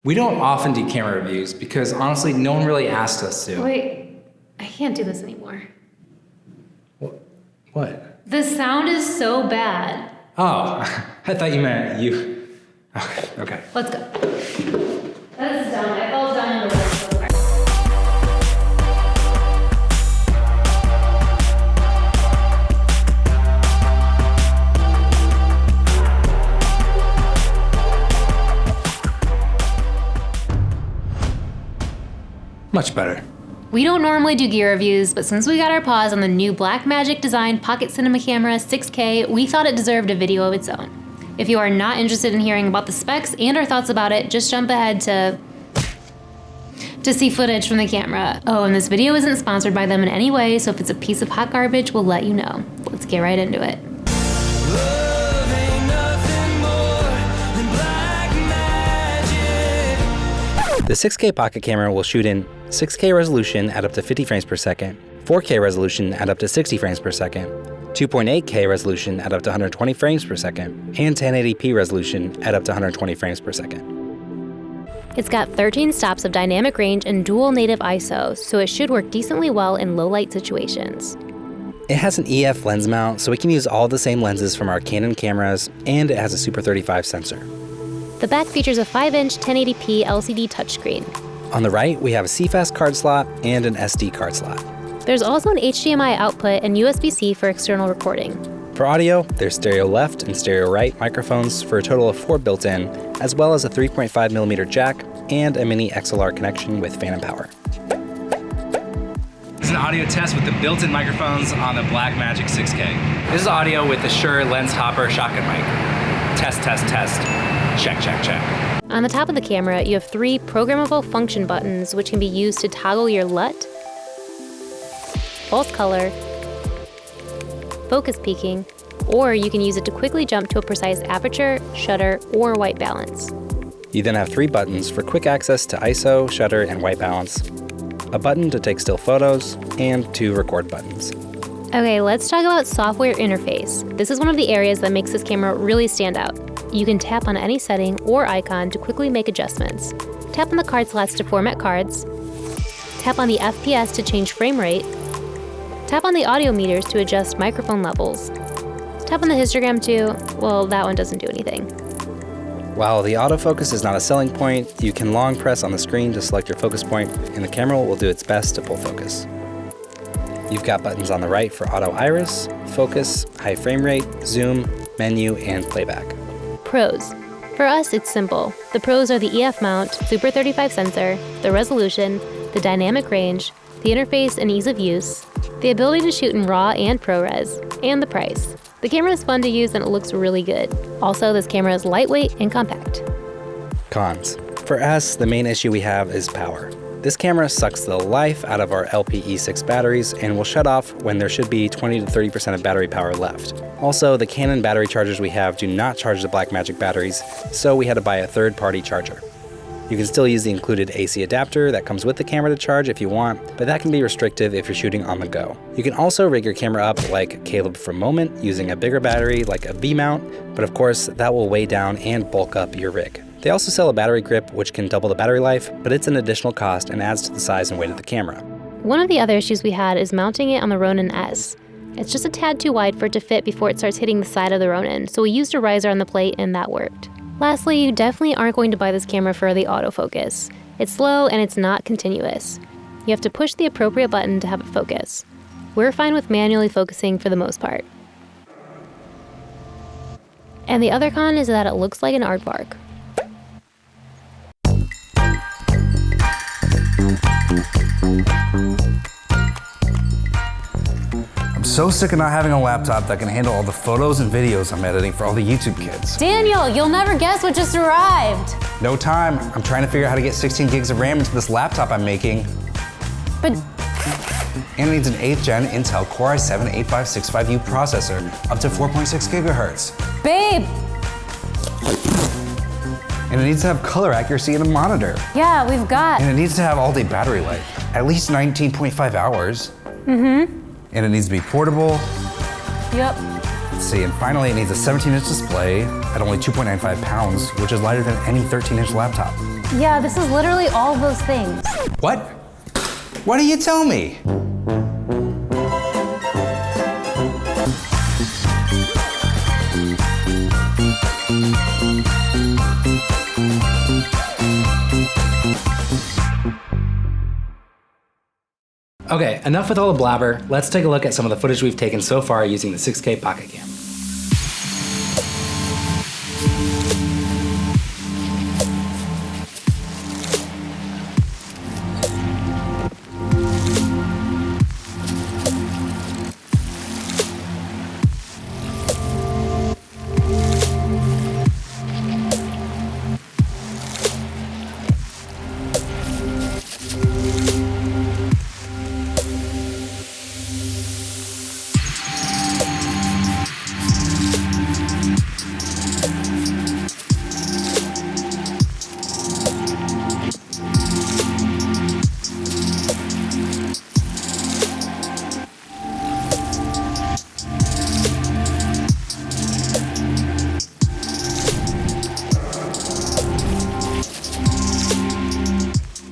We don't often do camera reviews because honestly, no one really asked us to. Wait, I can't do this anymore. What? The sound is so bad. Oh, I thought you meant you. Okay. Let's go. That's dumb. I fell down in the worst. Much better. We don't normally do gear reviews, but since we got our paws on the new Blackmagic designed pocket cinema camera 6K, we thought it deserved a video of its own. If you are not interested in hearing about the specs and our thoughts about it, just jump ahead to see footage from the camera. Oh, and this video isn't sponsored by them in any way, so if it's a piece of hot garbage, we'll let you know. Let's get right into it. The 6K pocket camera will shoot in 6K resolution at up to 50 frames per second, 4K resolution at up to 60 frames per second, 2.8K resolution at up to 120 frames per second, and 1080p resolution at up to 120 frames per second. It's got 13 stops of dynamic range and dual native ISO, so it should work decently well in low light situations. It has an EF lens mount, so we can use all the same lenses from our Canon cameras, and it has a Super 35 sensor. The back features a 5-inch 1080p LCD touchscreen. On the right, we have a CFast card slot and an SD card slot. There's also an HDMI output and USB-C for external recording. For audio, there's stereo left and stereo right microphones for a total of 4 built-in, as well as a 3.5mm jack and a mini XLR connection with phantom power. This is an audio test with the built-in microphones on the Blackmagic 6K. This is audio with the Shure Lens Hopper shotgun mic. Test, test, test. Check, check, check. On the top of the camera, you have 3 programmable function buttons which can be used to toggle your LUT, false color, focus peaking, or you can use it to quickly jump to a precise aperture, shutter, or white balance. You then have 3 buttons for quick access to ISO, shutter, and white balance, a button to take still photos, and 2 record buttons. Okay, let's talk about software interface. This is one of the areas that makes this camera really stand out. You can tap on any setting or icon to quickly make adjustments. Tap on the card slots to format cards. Tap on the FPS to change frame rate. Tap on the audio meters to adjust microphone levels. Tap on the histogram too. Well, that one doesn't do anything. While the autofocus is not a selling point, you can long press on the screen to select your focus point, and the camera will do its best to pull focus. You've got buttons on the right for auto iris, focus, high frame rate, zoom, menu, and playback. Pros. For us, it's simple. The pros are the EF mount, Super 35 sensor, the resolution, the dynamic range, the interface and ease of use, the ability to shoot in RAW and ProRes, and the price. The camera is fun to use and it looks really good. Also, this camera is lightweight and compact. Cons. For us, the main issue we have is power. This camera sucks the life out of our LPE6 batteries and will shut off when there should be 20 to 30% of battery power left. Also, the Canon battery chargers we have do not charge the Blackmagic batteries, so we had to buy a third-party charger. You can still use the included AC adapter that comes with the camera to charge if you want, but that can be restrictive if you're shooting on the go. You can also rig your camera up like Caleb from Moment using a bigger battery like a V-mount, but of course that will weigh down and bulk up your rig. They also sell a battery grip which can double the battery life, but it's an additional cost and adds to the size and weight of the camera. One of the other issues we had is mounting it on the Ronin S. It's just a tad too wide for it to fit before it starts hitting the side of the Ronin, so we used a riser on the plate and that worked. Lastly, you definitely aren't going to buy this camera for the autofocus. It's slow and it's not continuous. You have to push the appropriate button to have it focus. We're fine with manually focusing for the most part. And the other con is that it looks like an aardvark. I'm so sick of not having a laptop that can handle all the photos and videos I'm editing for all the YouTube kids. Daniel, you'll never guess what just arrived. No time. I'm trying to figure out how to get 16 gigs of RAM into this laptop I'm making. But And it needs an 8th gen Intel Core i7-8565U processor, up to 4.6 gigahertz. babe, And it needs to have color accuracy in the monitor. yeah, we've got. And it needs to have all-day battery life, at least 19.5 hours. Mm-hmm. And it needs to be portable. Yep. Let's see, and finally it needs a 17-inch display at only 2.95 pounds, which is lighter than any 13-inch laptop. Yeah, this is literally all those things. What? What do you tell me? Okay, enough with all the blabber. Let's take a look at some of the footage we've taken so far using the 6K Pocket Cam.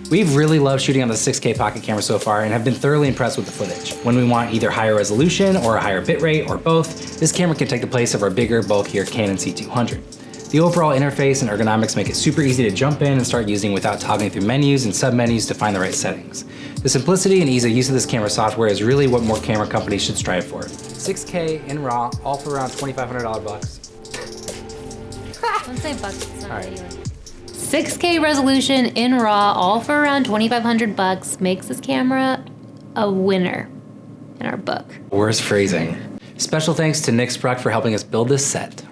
We've really loved shooting on the 6K Pocket Camera so far and have been thoroughly impressed with the footage. When we want either higher resolution or a higher bitrate or both, this camera can take the place of our bigger, bulkier Canon C200. The overall interface and ergonomics make it super easy to jump in and start using without toggling through menus and sub-menus to find the right settings. The simplicity and ease of use of this camera software is really what more camera companies should strive for. 6K in RAW, all for around $2,500 bucks. Don't say bucks, it's not All right. anyway. 6K resolution in RAW, all for around $2,500 makes this camera a winner in our book. Worst phrasing. Special thanks to Nick Spruck for helping us build this set.